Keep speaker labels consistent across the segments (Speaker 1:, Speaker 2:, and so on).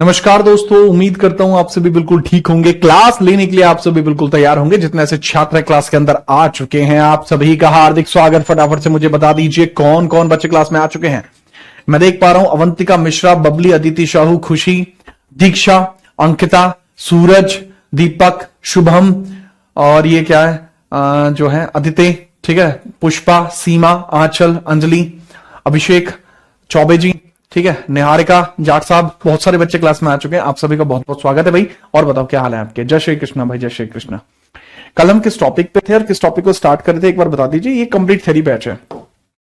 Speaker 1: नमस्कार दोस्तों, उम्मीद करता हूं आप सभी बिल्कुल ठीक होंगे। क्लास लेने के लिए आप सभी बिल्कुल तैयार होंगे। जितने ऐसे छात्र क्लास के अंदर आ चुके हैं, आप सभी का हार्दिक स्वागत। फटाफट से मुझे बता दीजिए कौन कौन बच्चे क्लास में आ चुके हैं। मैं देख पा रहा हूं अवंतिका मिश्रा, बबली, अदिति शाहू, खुशी, दीक्षा, अंकिता, सूरज, दीपक, शुभम, और ये क्या है जो है अदिति, ठीक है, पुष्पा, सीमा, आंचल, अंजलि, अभिषेक चौबे जी, ठीक है, निहारिका, जाट साहब, बहुत सारे बच्चे क्लास में आ चुके हैं। आप सभी का बहुत बहुत स्वागत है भाई। और बताओ क्या हाल है आपके। जय श्री कृष्णा भाई, जय श्री कृष्णा। कल हम किस टॉपिक पे थे और किस टॉपिक को स्टार्ट कर रहे थे, एक बार बता दीजिए। ये कंप्लीट थ्योरी बैच है।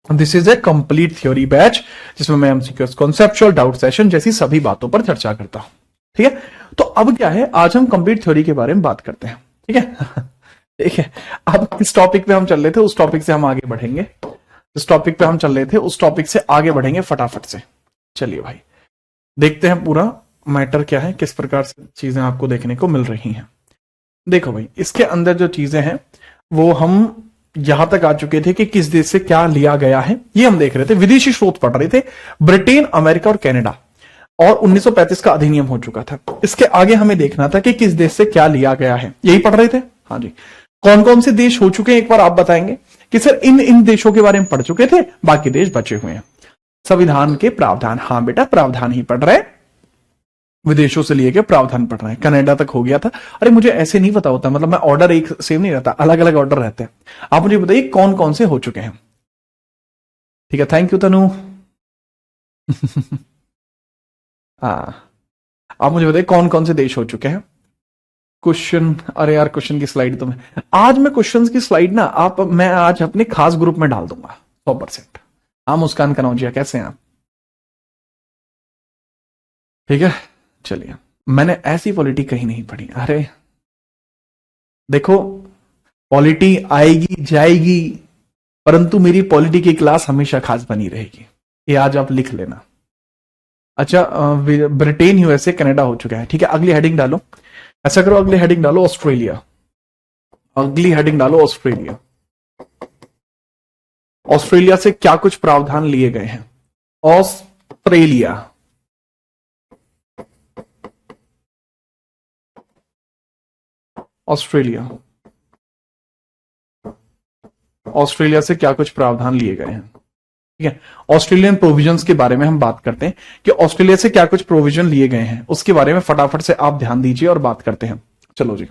Speaker 1: This is a complete theory batch जिसमें मैं एमसीक्यूज, कॉन्सेप्चुअल डाउट सेशन जैसी सभी बातों पर चर्चा करता हूं। ठीक है, तो अब क्या है, आज हम कंप्लीट थ्योरी के बारे में बात करते हैं। ठीक है ठीक है, अब किस टॉपिक पे हम चल रहे थे उस टॉपिक से हम आगे बढ़ेंगे। जिस टॉपिक पे हम चल रहे थे उस टॉपिक से आगे बढ़ेंगे फटाफट से। चलिए भाई, देखते हैं पूरा मैटर क्या है, किस प्रकार से चीजें आपको देखने को मिल रही हैं। देखो भाई, इसके अंदर जो चीजें हैं वो हम यहां तक आ चुके थे कि किस देश से क्या लिया गया है, ये हम देख रहे थे। विदेशी स्रोत पढ़ रहे थे, ब्रिटेन, अमेरिका और कनाडा, और 1935 का अधिनियम हो चुका था। इसके आगे हमें देखना था कि किस देश से क्या लिया गया है, यही पढ़ रहे थे। हाँ जी, कौन कौन से देश हो चुके हैं एक बार आप बताएंगे कि सर इन इन देशों के बारे में पढ़ चुके थे, बाकी देश बचे हुए हैं। संविधान के प्रावधान, हाँ बेटा प्रावधान ही पढ़ रहे हैं, विदेशों से लिए के प्रावधान पढ़ रहे हैं। कनाडा तक हो गया था। अरे मुझे ऐसे नहीं पता होता, मतलब मैं ऑर्डर एक सेम नहीं रहता, अलग अलग ऑर्डर रहते हैं। आप मुझे बताइए कौन कौन से हो चुके हैं। ठीक है, थैंक यू तनु हाँ, आप मुझे बताइए कौन कौन से देश हो चुके हैं। क्वेश्चन, अरे यार क्वेश्चन की स्लाइड तो मैं आज मैं क्वेश्चंस की स्लाइड ना मैं आज अपने खास ग्रुप में डाल दूंगा 100%। हाँ मुस्कान कनौजिया, कैसे हैं आप? ठीक है, चलिए। मैंने ऐसी पॉलिटी कहीं नहीं पढ़ी। अरे देखो, पॉलिटी आएगी जाएगी, परंतु मेरी पॉलिटी की क्लास हमेशा खास बनी रहेगी, ये आज आप लिख लेना। अच्छा, ब्रिटेन, यूएसए, कनाडा हो चुका है। ठीक है, अगली हेडिंग डालो। ऐसा करो, अगली हेडिंग डालो ऑस्ट्रेलिया। अगली हेडिंग डालो ऑस्ट्रेलिया। ऑस्ट्रेलिया से क्या कुछ प्रावधान लिए गए हैं। ऑस्ट्रेलिया, ऑस्ट्रेलिया, ऑस्ट्रेलिया से क्या कुछ प्रावधान लिए गए हैं। ठीक है, ऑस्ट्रेलियन प्रोविजंस के बारे में हम बात करते हैं कि ऑस्ट्रेलिया से क्या कुछ प्रोविजन लिए गए हैं, उसके बारे में फटाफट से आप ध्यान दीजिए और बात करते हैं। चलो जी,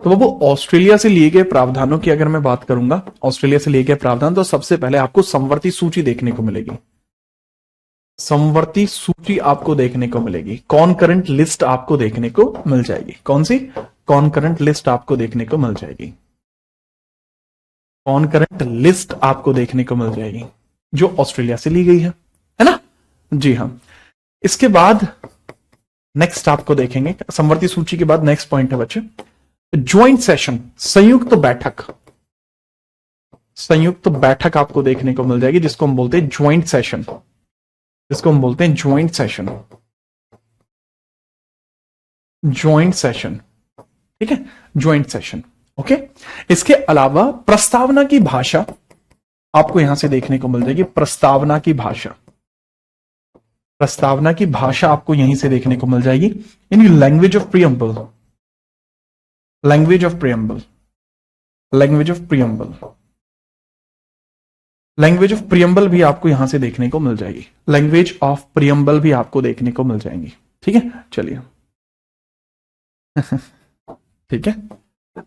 Speaker 1: तो बाबू ऑस्ट्रेलिया से लिए गए प्रावधानों की अगर मैं बात करूंगा, ऑस्ट्रेलिया से लिए गए प्रावधान, तो सबसे पहले आपको समवर्ती सूची देखने को मिलेगी। समवर्ती सूची आपको देखने को मिलेगी। कॉनकरेंट लिस्ट आपको देखने को मिल जाएगी। कौन सी? कॉनकरेंट लिस्ट आपको देखने को मिल जाएगी। कॉनकरेंट लिस्ट आपको देखने को मिल जाएगी जो ऑस्ट्रेलिया से ली गई है ना? जी हाँ। इसके बाद नेक्स्ट आपको देखेंगे, समवर्ती सूची के बाद नेक्स्ट पॉइंट है बच्चे, ज्वाइंट सेशन, संयुक्त बैठक। संयुक्त बैठक आपको देखने को मिल जाएगी जिसको हम बोलते हैं ज्वाइंट सेशन, जिसको हम बोलते हैं ज्वाइंट सेशन, ज्वाइंट सेशन। ठीक है, ज्वाइंट सेशन। ओके, इसके अलावा प्रस्तावना की भाषा आपको यहां से देखने को मिल जाएगी। प्रस्तावना की भाषा, प्रस्तावना की भाषा आपको यहीं से देखने को मिल जाएगी। यानी language of preamble, language of preamble, language of preamble, language of preamble भी आपको यहां से देखने को मिल जाएगी। लैंग्वेज ऑफ प्रियम्बल भी आपको देखने को मिल जाएंगी। ठीक है, चलिए ठीक है,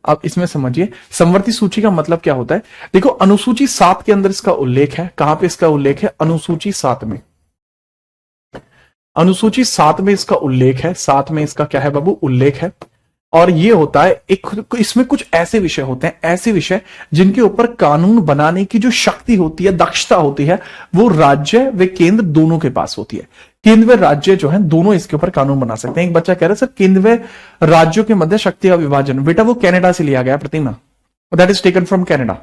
Speaker 1: अब इसमें समझिए समवर्ती सूची का मतलब क्या होता है। देखो, अनुसूची 7 के अंदर इसका उल्लेख है। कहां पे इसका उल्लेख है? अनुसूची 7 में। अनुसूची 7 में इसका उल्लेख है। 7 में इसका क्या है बाबू? उल्लेख है। और ये होता है एक, इसमें कुछ ऐसे विषय होते हैं, ऐसे विषय जिनके ऊपर कानून बनाने की जो शक्ति होती है, दक्षता होती है, वो राज्य व केंद्र दोनों के पास होती है। केंद्र व राज्य जो है दोनों इसके ऊपर कानून बना सकते हैं। एक बच्चा कह रहा है सर केंद्र व राज्यों के मध्य शक्ति का विभाजन, बेटा वो कनाडा से लिया गया प्रतिमा, that is taken from Canada.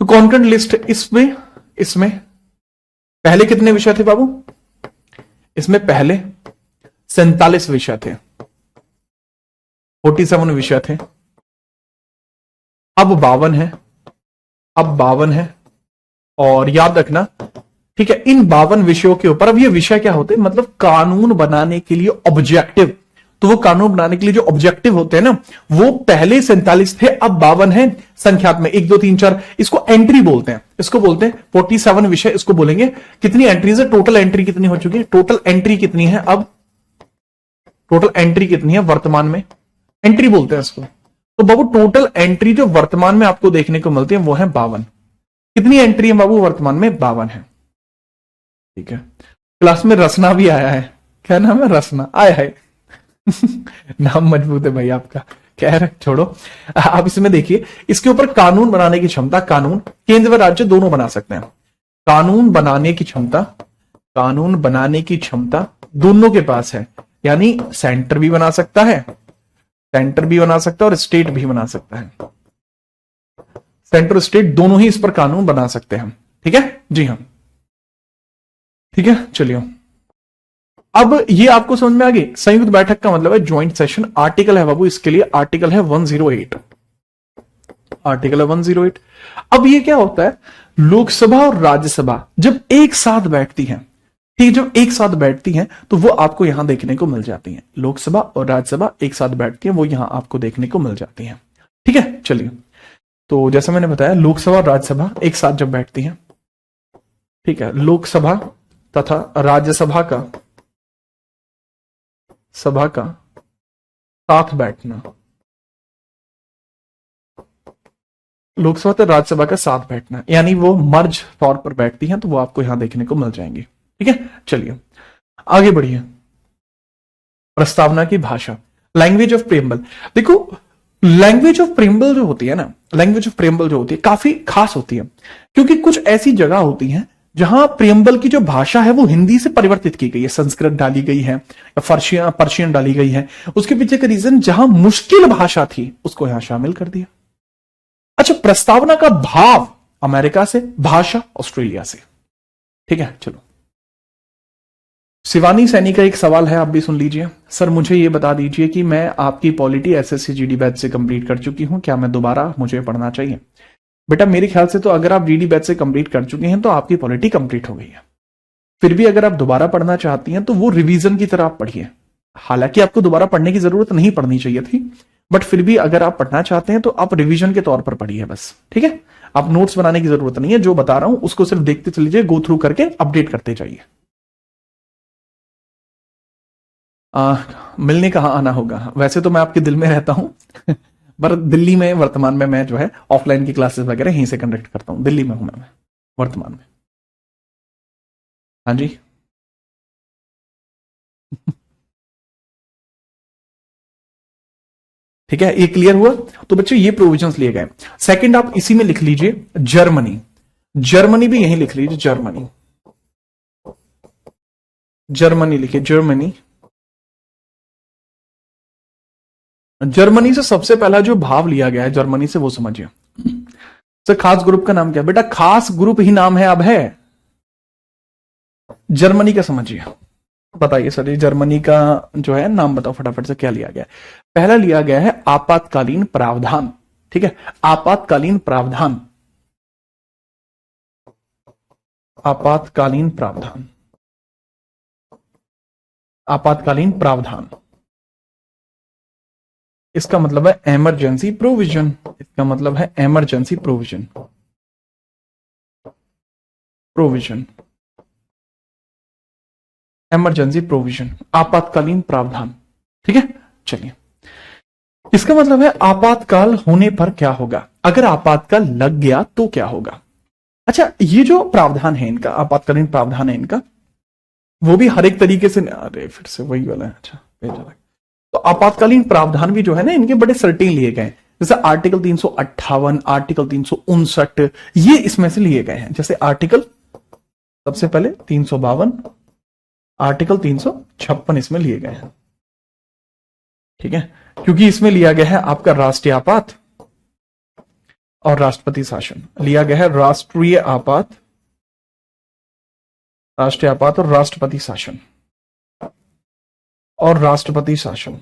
Speaker 1: तो कॉन्करेंट लिस्ट, इसमें पहले कितने विषय थे बाबू? इसमें पहले 47 विषय थे, 47 विषय थे। अब 52 है, अब 52 है। और याद रखना ठीक है, इन 52 विषयों के ऊपर। अब ये विषय क्या होते हैं, मतलब कानून बनाने के लिए ऑब्जेक्टिव। तो वो कानून बनाने के लिए जो ऑब्जेक्टिव होते हैं ना, वो पहले 47 थे, अब 52 है संख्यात्मक, 1 2 3 4। इसको एंट्री बोलते हैं, इसको बोलते हैं 47 विषय, इसको बोलेंगे। कितनी एंट्रीज है, टोटल एंट्री कितनी हो चुकी है, टोटल एंट्री कितनी है, अब टोटल एंट्री कितनी है वर्तमान में, एंट्री बोलते हैं इसको। तो बाबू टोटल एंट्री जो वर्तमान में आपको देखने को मिलती है वो है 52। कितनी एंट्री है बाबू वर्तमान में, 52 है। ठीक है, क्लास में रसना भी आया है, क्या नाम है, रसना आया है। नाम मजबूत है भाई आपका, खैर छोड़ो। आप इसमें देखिए, इसके ऊपर कानून बनाने की क्षमता, कानून केंद्र व राज्य दोनों बना सकते हैं। कानून बनाने की क्षमता, कानून बनाने की क्षमता दोनों के पास है, यानी सेंटर भी बना सकता है, सेंटर भी बना सकता है और स्टेट भी बना सकता है। सेंटर स्टेट दोनों ही इस पर कानून बना सकते हैं। ठीक है जी हाँ, ठीक है चलिए। अब ये आपको समझ में आ गई, संयुक्त बैठक का मतलब है ज्वाइंट सेशन। आर्टिकल है बाबू इसके लिए, आर्टिकल है 108, आर्टिकल है 108। अब ये क्या होता है, लोकसभा और राज्यसभा जब एक साथ बैठती हैं, ठीक, जब एक साथ बैठती हैं तो वो आपको यहां देखने को मिल जाती हैं। लोकसभा और राज्यसभा एक साथ बैठती हैं, वो यहां आपको देखने को मिल जाती हैं। ठीक है चलिए, तो जैसा मैंने बताया, लोकसभा और राज्यसभा एक साथ जब बैठती हैं, ठीक है, लोकसभा तथा राज्यसभा का साथ बैठना, लोकसभा तो राज्यसभा का साथ बैठना, यानी वो मर्ज तौर पर बैठती हैं, तो वो आपको यहां देखने को मिल जाएंगी। ठीक है चलिए आगे बढ़िए। प्रस्तावना की भाषा, लैंग्वेज ऑफ प्रेम्बल। देखो लैंग्वेज ऑफ प्रेम्बल जो होती है ना, लैंग्वेज ऑफ प्रेम्बल जो होती है काफी खास होती है, क्योंकि कुछ ऐसी जगह होती हैं जहां प्रेम्बल की जो भाषा है वो हिंदी से परिवर्तित की गई है, संस्कृत डाली गई है या पर्शियन डाली गई है। उसके पीछे का रीजन, जहां मुश्किल भाषा थी उसको यहां शामिल कर दिया। अच्छा, प्रस्तावना का भाव अमेरिका से, भाषा ऑस्ट्रेलिया से। ठीक है चलो, शिवानी सैनी का एक सवाल है, आप भी सुन लीजिए। सर मुझे ये बता दीजिए कि मैं आपकी पॉलिटी एसएससी जीडी बैच से कंप्लीट कर चुकी हूं, क्या मैं दोबारा मुझे पढ़ना चाहिए? बेटा मेरे ख्याल से तो अगर आप जीडी बैच से कंप्लीट कर चुके हैं तो आपकी पॉलिटी कंप्लीट हो गई है। फिर भी अगर आप दोबारा पढ़ना चाहती हैं तो वो रिवीजन की तरह आप पढ़िए। हालांकि आपको दोबारा पढ़ने की जरूरत नहीं पड़नी चाहिए थी, बट फिर भी अगर आप पढ़ना चाहते हैं तो आप रिवीजन के तौर पर पढ़िए बस। ठीक है, आप नोट्स बनाने की जरूरत नहीं है, जो बता रहा हूं उसको सिर्फ देखते चलिए, गो थ्रू करके अपडेट करते जाइए। मिलने कहाँ आना होगा? वैसे तो मैं आपके दिल में रहता हूं पर दिल्ली में वर्तमान में मैं जो है ऑफलाइन की क्लासेस वगैरह यहीं से कंडक्ट करता हूं, दिल्ली में हूं मैं वर्तमान में। हाँ जी ठीक है, ये क्लियर हुआ? तो बच्चों ये प्रोविजंस लिए गए। सेकंड आप इसी में लिख लीजिए जर्मनी, जर्मनी भी यहीं लिख लीजिए, जर्मनी, जर्मनी लिखिए, जर्मनी। जर्मनी से सबसे पहला जो भाव लिया गया है जर्मनी से, वो समझिए। सर खास ग्रुप का नाम क्या है? बेटा खास ग्रुप ही नाम है, अब है जर्मनी का, समझिए। बताइए सर, ये जर्मनी का जो है नाम बताओ फटाफट से, क्या लिया गया है? पहला लिया गया है आपातकालीन प्रावधान। ठीक है, आपातकालीन प्रावधान, आपातकालीन प्रावधान, आपातकालीन प्रावधान। इसका मतलब है इमरजेंसी प्रोविजन, इसका मतलब है emergency provision, provision, emergency provision, आपातकालीन प्रावधान। ठीक है चलिए, इसका मतलब है आपातकाल होने पर क्या होगा, अगर आपातकाल लग गया तो क्या होगा। अच्छा, ये जो प्रावधान है इनका, आपातकालीन प्रावधान है इनका, वो भी हर एक तरीके से, अरे फिर से वही वाला है, अच्छा तो आपातकालीन प्रावधान भी जो है ना इनके बड़े सर्टेन लिए गए हैं। जैसे आर्टिकल 358, आर्टिकल 359, ये इसमें से लिए गए हैं। जैसे आर्टिकल सबसे पहले 352, आर्टिकल 356 इसमें लिए गए हैं। ठीक है, क्योंकि इसमें लिया गया है आपका राष्ट्रीय आपात और राष्ट्रपति शासन, लिया गया है राष्ट्रीय आपात, राष्ट्रीय आपात और राष्ट्रपति शासन, और राष्ट्रपति शासन,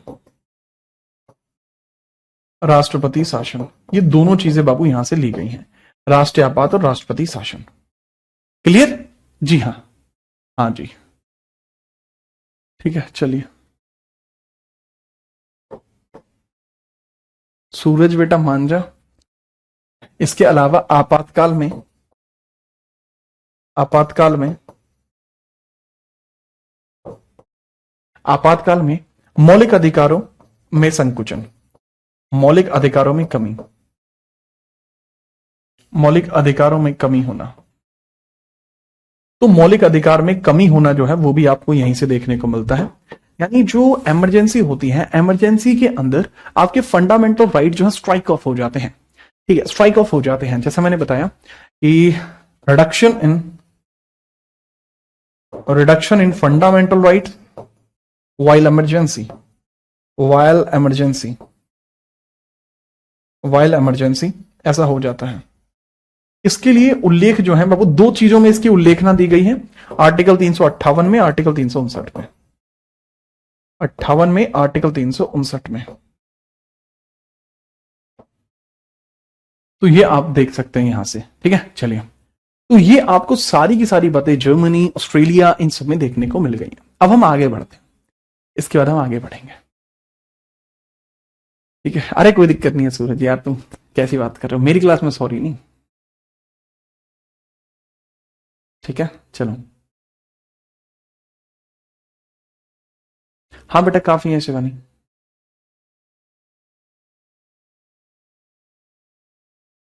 Speaker 1: राष्ट्रपति शासन, ये दोनों चीजें बाबू यहां से ली गई हैं, राष्ट्रीय आपात और राष्ट्रपति शासन। क्लियर? जी हाँ, हाँ जी, ठीक है चलिए। सूरज बेटा मान जा। इसके अलावा आपातकाल में आपातकाल में मौलिक अधिकारों में संकुचन, मौलिक अधिकारों में कमी, मौलिक अधिकारों में कमी होना। तो मौलिक अधिकार में कमी होना जो है वो भी आपको यहीं से देखने को मिलता है। यानी जो इमरजेंसी होती है, इमरजेंसी के अंदर आपके फंडामेंटल राइट जो है स्ट्राइक ऑफ हो जाते हैं। ठीक है, स्ट्राइक ऑफ हो जाते हैं। जैसा मैंने बताया कि reduction in fundamental right while emergency ऐसा हो जाता है। इसके लिए उल्लेख जो है बाबू दो चीजों में इसकी उल्लेखना दी गई है, आर्टिकल 358 में, आर्टिकल 359 में। 58 में, आर्टिकल 359 में। तो ये आप देख सकते हैं यहां से। ठीक है चलिए, तो ये आपको सारी की सारी बातें जर्मनी, ऑस्ट्रेलिया, इन सब में देखने को मिल गई हैं। अब हम आगे बढ़ते हैं, इसके बाद हम आगे बढ़ेंगे। ठीक है, अरे कोई दिक्कत नहीं है सूरज यार, तुम कैसी बात कर रहे हो, मेरी क्लास में सॉरी नहीं। ठीक है चलो, हाँ बेटा काफी है शिवानी।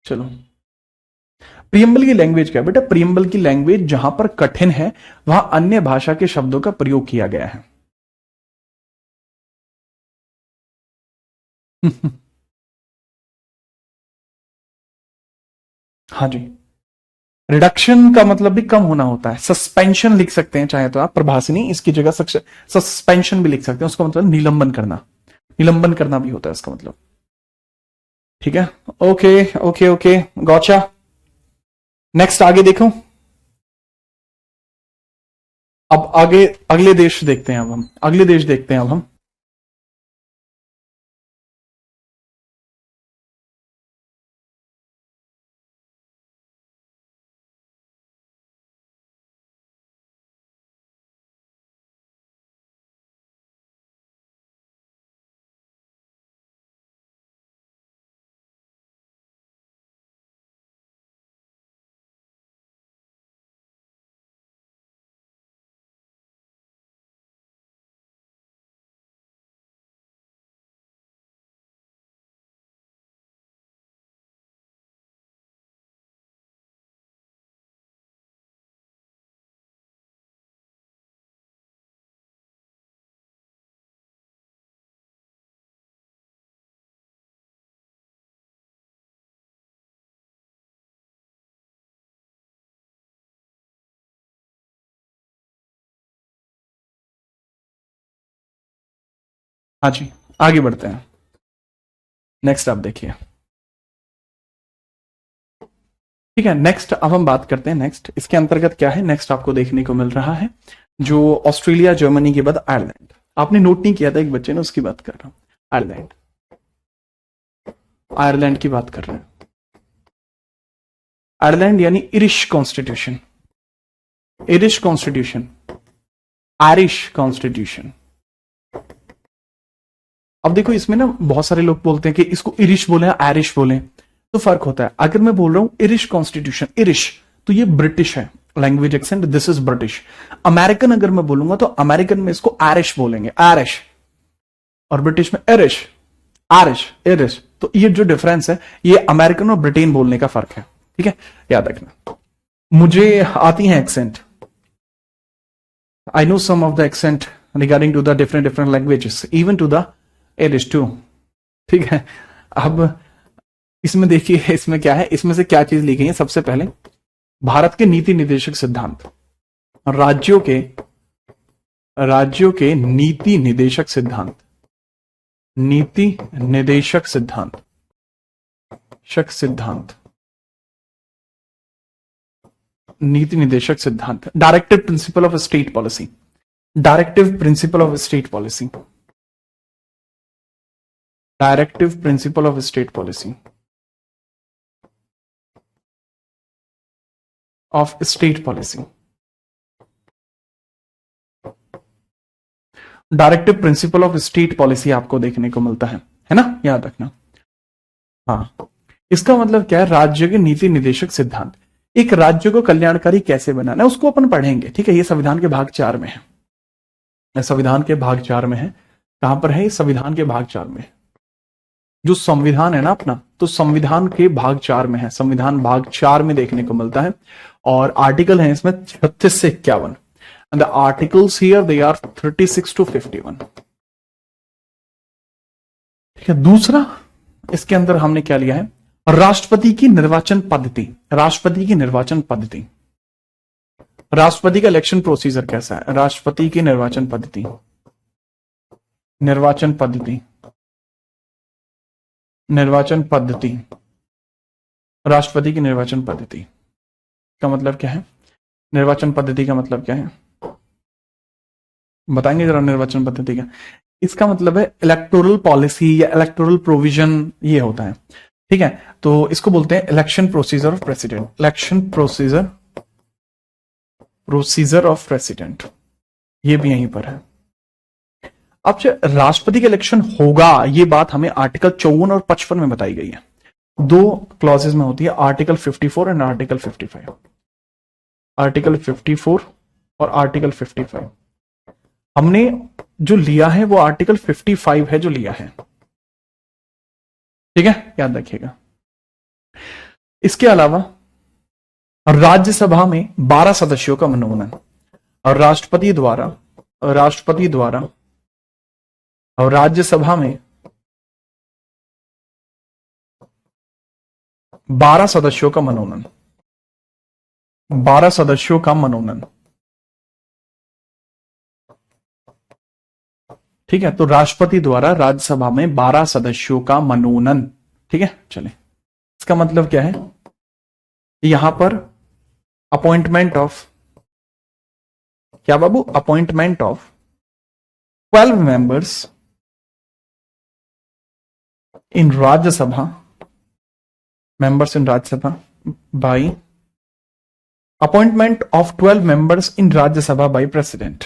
Speaker 1: चलो, प्रियम्बल की लैंग्वेज क्या है बेटा? प्रियम्बल की लैंग्वेज जहां पर कठिन है वहां अन्य भाषा के शब्दों का प्रयोग किया गया है। हाँ जी, रिडक्शन का मतलब भी कम होना होता है। सस्पेंशन लिख सकते हैं चाहे तो आप, प्रभासिनी इसकी जगह सस्पेंशन भी लिख सकते हैं। उसका मतलब निलंबन करना, निलंबन करना भी होता है इसका मतलब। ठीक है, ओके ओके ओके गौचा। नेक्स्ट आगे देखो। अब आगे अगले देश देखते हैं, अब हम अगले देश देखते हैं अब हम। हाँ जी, आगे बढ़ते हैं। नेक्स्ट आप देखिए। ठीक है, नेक्स्ट अब हम बात करते हैं। नेक्स्ट इसके अंतर्गत क्या है? नेक्स्ट आपको देखने को मिल रहा है जो ऑस्ट्रेलिया जर्मनी के बाद आयरलैंड। आपने नोट नहीं किया था एक बच्चे ने, उसकी बात कर रहा हूं। आयरलैंड, आयरलैंड की बात कर रहे हैं। आयरलैंड यानी Irish constitution, Irish constitution, Irish constitution. अब देखो इसमें ना बहुत सारे लोग बोलते हैं कि इसको इरिश बोले आयरिश बोले, तो फर्क होता है। अगर मैं बोल रहा हूं इरिश कॉन्स्टिट्यूशन, इरिश तो ये ब्रिटिश है, language accent this is British. American अगर मैं बोलूंगा तो अमेरिकन में इसको आयरिश बोलेंगे, आयरिश, और ब्रिटिश में इरिश, आयरिश, इरिश। तो ये जो डिफरेंस है ये अमेरिकन और ब्रिटेन बोलने का फर्क है। ठीक है, याद रखना। मुझे आती है accent, I know some of the accent regarding to the different different languages, even to the Irish too. ठीक है, अब इसमें देखिए इसमें क्या है, इसमें से क्या चीज ली गई है। सबसे पहले भारत के नीति निर्देशक सिद्धांत, राज्यों के नीति निर्देशक सिद्धांत, नीति निर्देशक सिद्धांत, सिद्धांत, नीति निर्देशक सिद्धांत, directive principle of state policy, directive principle of state policy, directive principle of state policy, of state policy. Directive principle of state policy आपको देखने को मिलता है ना, याद रखना। हाँ, इसका मतलब क्या है, राज्य के नीति निर्देशक सिद्धांत। एक राज्य को कल्याणकारी कैसे बनाना है उसको अपन पढ़ेंगे, ठीक है। ये संविधान के भाग 4 में है, संविधान के भाग 4 में है। कहां पर है, संविधान के भाग 4 में। जो संविधान है ना अपना, तो संविधान के भाग 4 में है, संविधान भाग 4 में देखने को मिलता है। और आर्टिकल है इसमें 36 से 51। And the articles here they are 36 to 51। ठीक है। दूसरा इसके अंदर हमने क्या लिया है, राष्ट्रपति की निर्वाचन पद्धति। राष्ट्रपति की निर्वाचन पद्धति, राष्ट्रपति का इलेक्शन प्रोसीजर कैसा है, राष्ट्रपति की निर्वाचन पद्धति, निर्वाचन पद्धति, निर्वाचन पद्धति, राष्ट्रपति की निर्वाचन पद्धति का मतलब क्या है, निर्वाचन पद्धति का मतलब क्या है बताएंगे जरा। निर्वाचन पद्धति का इसका मतलब है इलेक्टोरल पॉलिसी या इलेक्टोरल प्रोविजन, ये होता है, ठीक है। तो इसको बोलते हैं election procedure of president, election procedure of president, ये भी यहीं पर है। अब जो राष्ट्रपति का इलेक्शन होगा, ये बात हमें आर्टिकल 54 और 55 में बताई गई है। दो क्लॉजेज में होती है, आर्टिकल 54 एंड आर्टिकल 55। आर्टिकल 54 और आर्टिकल 55 हमने जो लिया है वो आर्टिकल 55 है जो लिया है, ठीक है, याद रखिएगा। इसके अलावा राज्यसभा में 12 सदस्यों का मनोनयन और राष्ट्रपति द्वारा और राज्यसभा में 12 सदस्यों का मनोनयन, 12 सदस्यों का मनोनयन, ठीक है। तो राष्ट्रपति द्वारा राज्यसभा में 12 सदस्यों का मनोनयन, ठीक है। चलिए, इसका मतलब क्या है, यहां पर अपॉइंटमेंट ऑफ क्या बाबू, appointment of 12 members in Rajya Sabha, members in Rajya Sabha by appointment of 12 members in Rajya Sabha by president,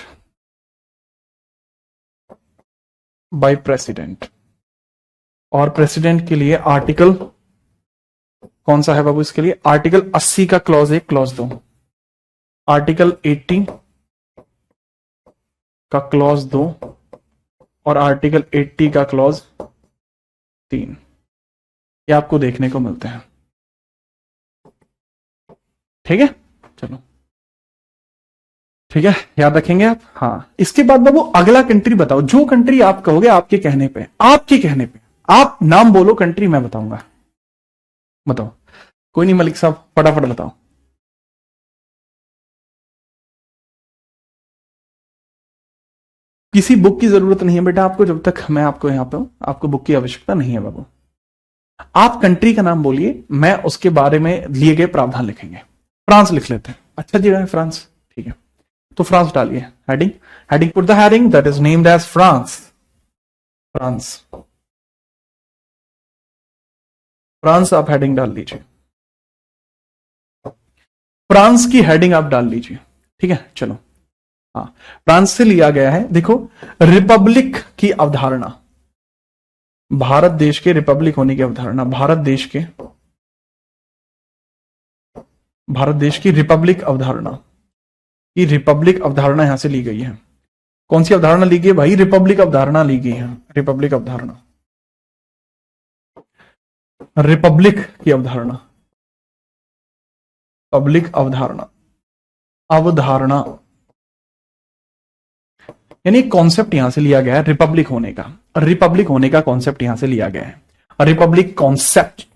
Speaker 1: by president. और प्रेसिडेंट के लिए आर्टिकल कौन सा है बाबू, इसके लिए आर्टिकल 80 का क्लॉज 1 क्लॉज 2, आर्टिकल 80 का क्लॉज 2 और आर्टिकल 80 का क्लॉज 3, ये आपको देखने को मिलते हैं, ठीक है। चलो, ठीक है, याद रखेंगे आप। हाँ, इसके बाद बाबू अगला कंट्री बताओ, जो कंट्री आप कहोगे आपके कहने पे, आप नाम बोलो कंट्री, मैं बताऊंगा। बताओ, कोई नहीं, मलिक साहब फटाफट बताओ। किसी बुक की जरूरत नहीं है बेटा आपको, जब तक मैं आपको यहां पे हूं, आपको बुक की आवश्यकता नहीं है बाबू। आप कंट्री का नाम बोलिए, मैं उसके बारे में लिए गए प्रावधान लिखेंगे। फ्रांस लिख लेते हैं, अच्छा जगह है फ्रांस, ठीक है। तो फ्रांस डालिए, heading put the heading that is named as France, France आप हेडिंग डाल लीजिए, फ्रांस की हेडिंग आप डाल लीजिए, ठीक है। चलो, हाँ, फ्रांस से लिया गया है। देखो, रिपब्लिक की अवधारणा, भारत देश के रिपब्लिक होने की अवधारणा, भारत देश की रिपब्लिक अवधारणा, ये रिपब्लिक अवधारणा यहां से ली गई है। कौन सी अवधारणा ली गई है भाई, रिपब्लिक अवधारणा ली गई है, रिपब्लिक अवधारणा, रिपब्लिक की अवधारणा, पब्लिक अवधारणा, यानी कॉन्सेप्ट यहां से लिया गया है रिपब्लिक होने का, कॉन्सेप्ट यहां से लिया गया है, रिपब्लिक कॉन्सेप्ट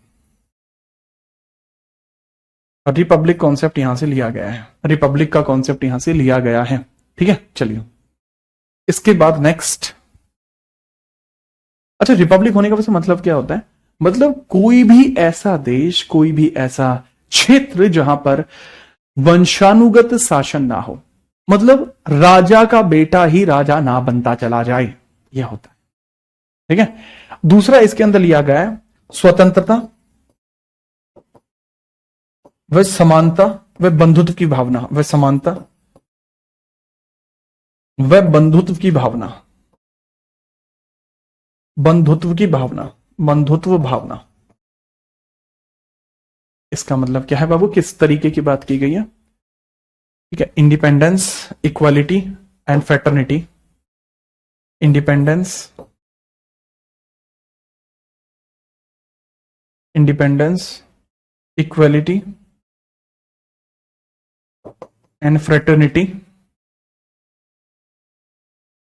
Speaker 1: यहां से लिया गया है, रिपब्लिक का कॉन्सेप्ट यहां से लिया गया है, ठीक है। चलिए, इसके बाद नेक्स्ट, अच्छा, रिपब्लिक होने का वैसे मतलब क्या होता है, मतलब कोई भी ऐसा देश, कोई भी ऐसा क्षेत्र जहां पर वंशानुगत शासन ना हो, मतलब राजा का बेटा ही राजा ना बनता चला जाए, यह होता है, ठीक है। दूसरा इसके अंदर लिया गया है स्वतंत्रता व समानता व बंधुत्व की भावना, व समानता व बंधुत्व की भावना, बंधुत्व की भावना, बंधुत्व भावना, इसका मतलब क्या है बाबू, किस तरीके की बात की गई है? ठीक है, independence, equality and fraternity. Independence, independence, equality and fraternity,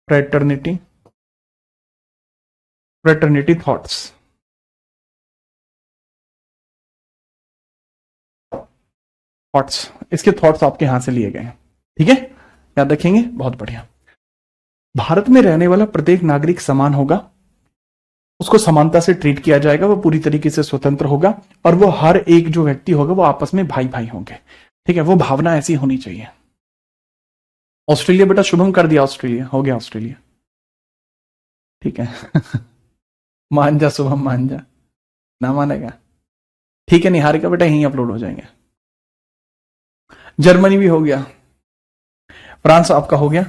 Speaker 1: fraternity, fraternity thoughts. Thoughts, इसके थॉट्स आपके यहां से लिए गए हैं। ठीक है, याद रखेंगे, बहुत बढ़िया। भारत में रहने वाला प्रत्येक नागरिक समान होगा, उसको समानता से ट्रीट किया जाएगा, वो पूरी तरीके से स्वतंत्र होगा, और वो हर एक जो व्यक्ति होगा वो आपस में भाई भाई होंगे। ठीक है, वो भावना ऐसी होनी चाहिए। ऑस्ट्रेलिया बेटा, शुभम कर दिया, ऑस्ट्रेलिया हो गया, ऑस्ट्रेलिया। ठीक है मान जा शुभम, मान जा, ना मानेगा। ठीक है, निहारिका बेटा यहीं अपलोड हो जाएंगे। जर्मनी भी हो गया, फ्रांस आपका हो गया।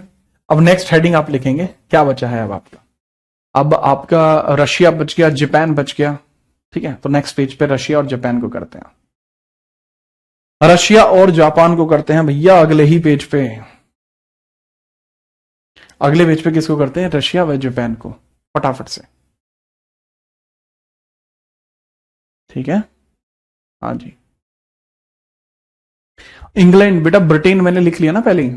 Speaker 1: अब नेक्स्ट हेडिंग आप लिखेंगे, क्या बचा है अब आपका? अब आपका रशिया बच गया, जापान बच गया। ठीक है, तो नेक्स्ट पेज पे रशिया और जापान को करते हैं। रशिया और जापान को करते हैं भैया अगले ही पेज पे। अगले पेज पे किसको करते हैं? रशिया व जापान को, फटाफट से। ठीक है, हाँ जी। इंग्लैंड बेटा, ब्रिटेन मैंने लिख लिया ना पहले ही।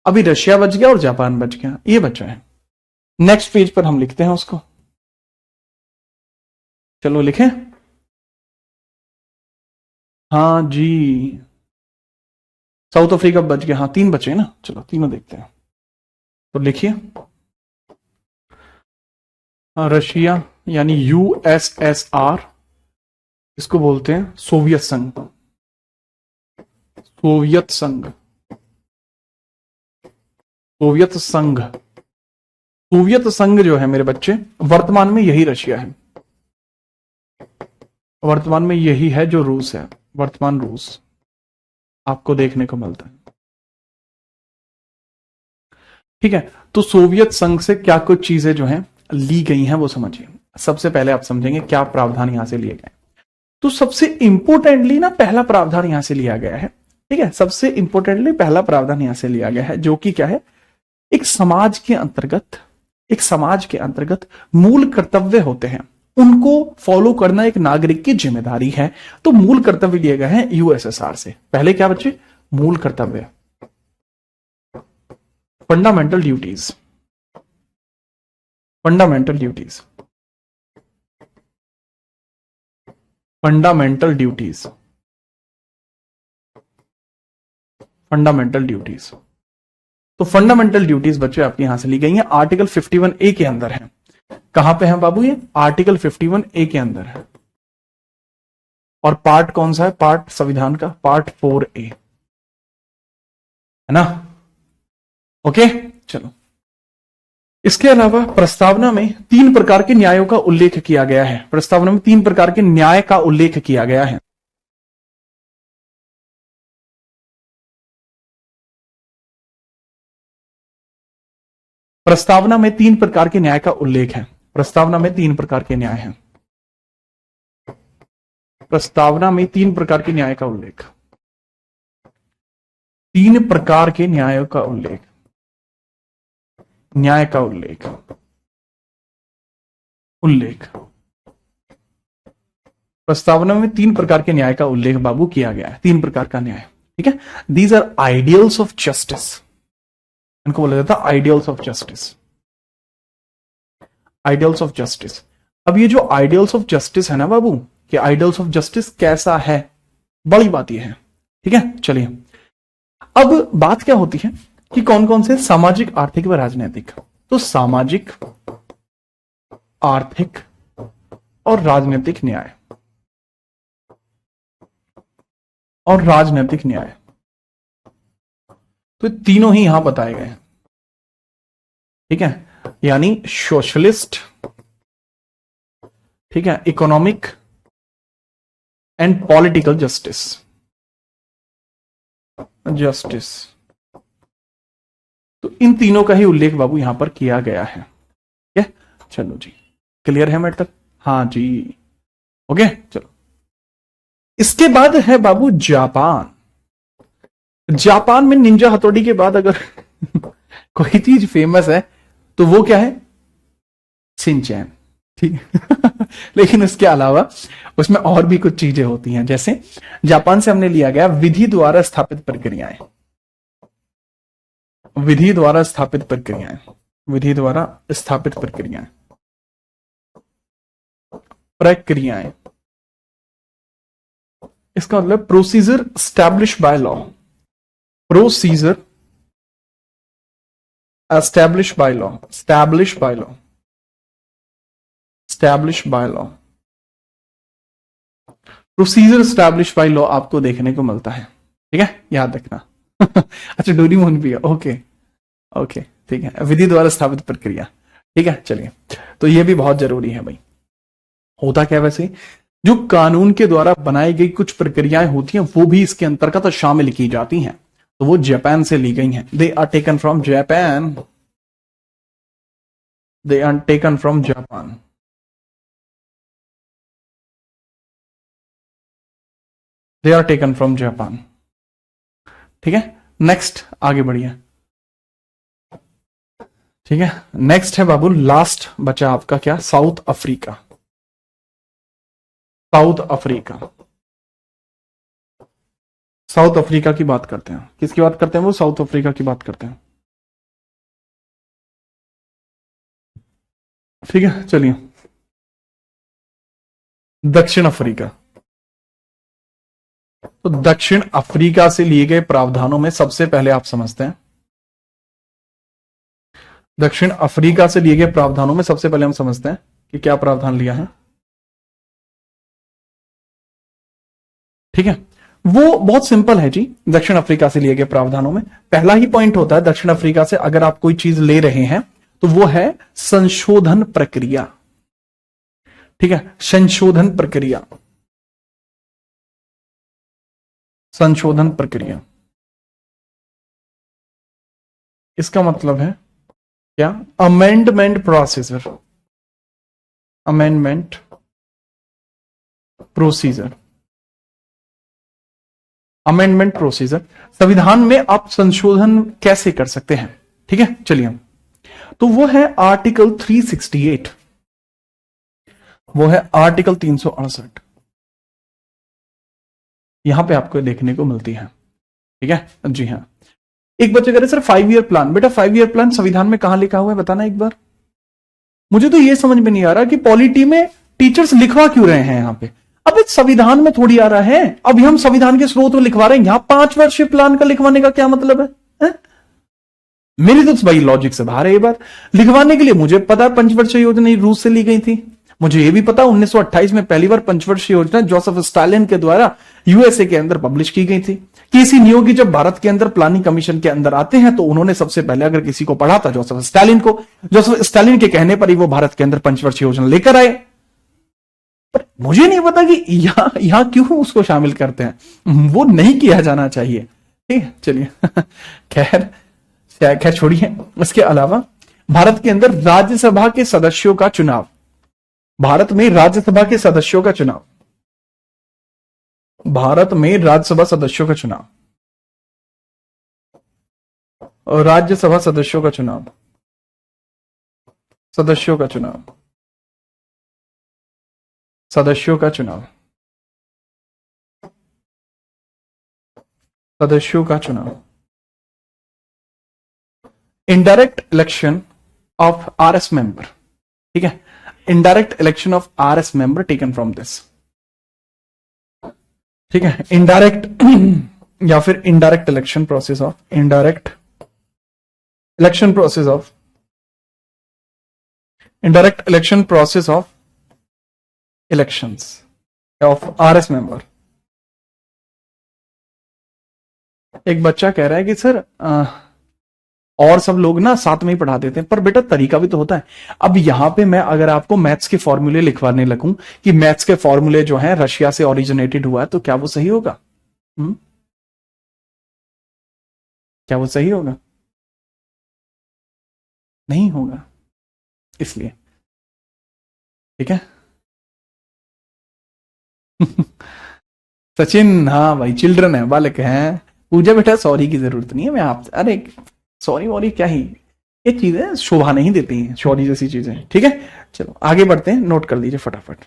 Speaker 1: अभी रशिया बच गया और जापान बच गया, ये बचा है। नेक्स्ट पेज पर हम लिखते हैं उसको। चलो लिखें, हाँ जी। साउथ अफ्रीका बच गया, हाँ 3 बचे ना, चलो तीनों देखते हैं। तो लिखिए, रशिया यानी यूएसएसआर, इसको बोलते हैं सोवियत संघ। सोवियत संघ, सोवियत संघ, सोवियत संघ जो है मेरे बच्चे, वर्तमान में यही रशिया है, वर्तमान में यही है जो रूस है, वर्तमान रूस आपको देखने को मिलता है। ठीक है, तो सोवियत संघ से क्या कुछ चीजें जो हैं ली गई हैं वो समझिए। सबसे पहले आप समझेंगे क्या प्रावधान यहां से लिए गए। तो सबसे इंपोर्टेंटली ना पहला प्रावधान यहां से लिया गया है। ठीक है, सबसे इंपोर्टेंटली पहला प्रावधान यहां से लिया गया है, जो कि क्या है, एक समाज के अंतर्गत, एक समाज के अंतर्गत मूल कर्तव्य होते हैं, उनको फॉलो करना एक नागरिक की जिम्मेदारी है। तो मूल कर्तव्य लिए गए हैं यूएसएसआर से। पहले क्या बच्चे? मूल कर्तव्य, fundamental duties, fundamental duties, fundamental duties, fundamental duties. तो फंडामेंटल ड्यूटीज बच्चे आपकी यहां से ली गई हैं, आर्टिकल 51A के अंदर है। कहां पे है बाबू ये? आर्टिकल 51A के अंदर है। और पार्ट कौन सा है? पार्ट संविधान का पार्ट 4A है ना। ओके, चलो। इसके अलावा प्रस्तावना में 3 प्रकार के न्यायों का उल्लेख किया गया है। प्रस्तावना में 3 प्रकार के न्याय का उल्लेख किया गया है। प्रस्तावना में 3 प्रकार के न्याय का उल्लेख है। प्रस्तावना में 3 प्रकार के न्याय हैं। प्रस्तावना में 3 प्रकार के न्याय का उल्लेख, 3 प्रकार के न्यायों का उल्लेख, न्याय का उल्लेख, उल्लेख। प्रस्तावना में 3 प्रकार के न्याय का उल्लेख बाबू किया गया है। 3 प्रकार का न्याय, ठीक है। These are ideals of justice, इनको बोला जाता है ideals of justice, ideals of justice. अब ये जो आइडियल्स ऑफ जस्टिस है ना बाबू, कि आइडियल्स ऑफ जस्टिस कैसा है, बड़ी बात ये है। ठीक है, चलिए अब बात क्या होती है कि कौन कौन से सामाजिक, आर्थिक व राजनीतिक। तो सामाजिक, आर्थिक और राजनीतिक न्याय, और राजनीतिक न्याय, तो तीनों ही यहां बताए गए हैं। ठीक है, यानी सोशलिस्ट, ठीक है, economic and political justice, justice. तो इन तीनों का ही उल्लेख बाबू यहां पर किया गया है। ठीक है, चलो जी। क्लियर है मैटर? हाँ जी। ओके चलो, इसके बाद है बाबू जापान। जापान में निंजा हथौड़ी के बाद अगर कोई चीज फेमस है तो वो क्या है? शिनचैन। ठीक लेकिन उसके अलावा उसमें और भी कुछ चीजें होती हैं, जैसे जापान से हमने लिया गया विधि द्वारा स्थापित प्रक्रियाएं। विधि द्वारा स्थापित प्रक्रियाएं, विधि द्वारा स्थापित प्रक्रियाएं, प्रक्रियाएं, इसका मतलब procedure establish by law. Procedure establish by law, establish by law, establish by law. Procedure establish by law आपको देखने को मिलता है, ठीक है, याद रखना। अच्छा डोरीमोन भी है, ओके ओके ठीक है, विधि द्वारा स्थापित प्रक्रिया, ठीक है चलिए। तो ये भी बहुत जरूरी है भाई। होता क्या वैसे, जो कानून के द्वारा बनाई गई कुछ प्रक्रियाएं होती हैं वो भी इसके अंतर्गत शामिल की जाती हैं, तो वो जापान से ली गई हैं। They are taken from Japan, they are taken from Japan. They are taken from Japan, ठीक है। नेक्स्ट आगे बढ़िए, ठीक है। नेक्स्ट है बाबू, लास्ट बचा आपका क्या? South Africa. South Africa, south Africa की बात करते हैं। किसकी बात करते हैं? वो साउथ अफ्रीका की बात करते हैं, ठीक है चलिए। दक्षिण अफ्रीका, तो दक्षिण अफ्रीका से लिए गए प्रावधानों में सबसे पहले आप समझते हैं, दक्षिण अफ्रीका से लिए गए प्रावधानों में सबसे पहले हम समझते हैं कि क्या प्रावधान लिया है, ठीक है। वो बहुत सिंपल है जी। दक्षिण अफ्रीका से लिए गए प्रावधानों में पहला ही पॉइंट होता है, दक्षिण अफ्रीका से अगर आप कोई चीज ले रहे हैं तो वो है संशोधन प्रक्रिया, ठीक है, संशोधन प्रक्रिया, संशोधन प्रक्रिया। इसका मतलब है क्या? Amendment procedure, amendment procedure, amendment procedure. संविधान में आप संशोधन कैसे कर सकते हैं, ठीक है चलिए। तो वो है आर्टिकल 368, वो है आर्टिकल 368, यहां पे आपको देखने को मिलती है, ठीक है जी हाँ। एक बच्चे कह रहे सर 5 ईयर प्लान, बेटा 5 ईयर प्लान संविधान में कहां लिखा हुआ है बताना एक बार। मुझे तो ये समझ में नहीं आ रहा कि पॉलिटी में टीचर्स लिखवा क्यों रहे हैं यहां पे। अब इस संविधान में थोड़ी आ रहा है, अभी हम संविधान के स्रोत में लिखवा रहे हैं, यहां 5 वर्षीय प्लान का लिखवाने का क्या मतलब है? मेरी तो भाई लॉजिक से बाहर है ये बात। लिखवाने के लिए मुझे पता है पंचवर्षीय योजना रूस से ली गई थी, मुझे ये भी पता 1928 में पहली बार पंचवर्षीय योजना जोसेफ स्टालिन के द्वारा यूएसए के अंदर पब्लिश की गई थी। किसी नियोगी जब भारत के अंदर प्लानिंग कमीशन के अंदर आते हैं तो उन्होंने सबसे पहले अगर किसी को पढ़ा था जोसेफ स्टालिन को, जोसेफ स्टालिन के कहने पर ही वो भारत के अंदर पंचवर्षीय योजना लेकर आए। पर मुझे नहीं पता कि यहां क्यों उसको शामिल करते हैं, वो नहीं किया जाना चाहिए, ठीक है चलिए। खैर छोड़िए। इसके अलावा भारत के अंदर राज्यसभा के सदस्यों का चुनाव, भारत में राज्यसभा के सदस्यों का चुनाव, भारत में राज्यसभा सदस्यों का चुनाव, और राज्यसभा सदस्यों का चुनाव, सदस्यों का चुनाव, सदस्यों का चुनाव, सदस्यों का चुनाव, indirect election of RS member, ठीक है, indirect election of RS member taken from this, ठीक है, इनडायरेक्ट या फिर indirect election process of, indirect election process of, indirect election process of elections of RS member. एक बच्चा कह रहा है कि सर और सब लोग ना साथ में ही पढ़ा देते हैं, पर बेटा तरीका भी तो होता है। अब यहां पे मैं अगर आपको मैथ्स के फॉर्मूले लिखवाने लगूं कि मैथ्स के फॉर्मूले जो हैं रशिया से ओरिजिनेटेड हुआ है, तो क्या वो सही होगा? क्या वो सही होगा? नहीं होगा। इसलिए ठीक है। सचिन, हाँ भाई, चिल्ड्रन है, बालक हैं। पूजा बेटा सॉरी की जरूरत नहीं है, मैं आप, अरे सॉरी वॉरी क्या ही, ये चीजें शोभा नहीं देती हैं, सॉरी जैसी चीजें। ठीक है, चलो आगे बढ़ते हैं, नोट कर लीजिए फटाफट।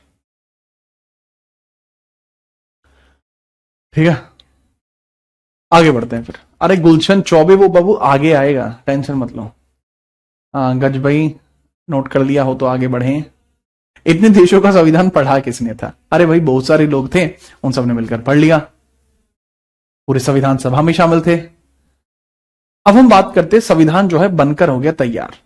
Speaker 1: ठीक है, आगे बढ़ते हैं फिर। अरे गुलशन चौबे वो बाबू आगे आएगा, टेंशन मत लो। हाँ गज भाई, नोट कर लिया हो तो आगे बढ़े। इतने देशों का संविधान पढ़ा किसने था? अरे भाई बहुत सारे लोग थे, उन सब ने मिलकर पढ़ लिया, पूरे संविधान सभा में शामिल थे। अब हम बात करते हैं, संविधान जो है बनकर हो गया तैयार।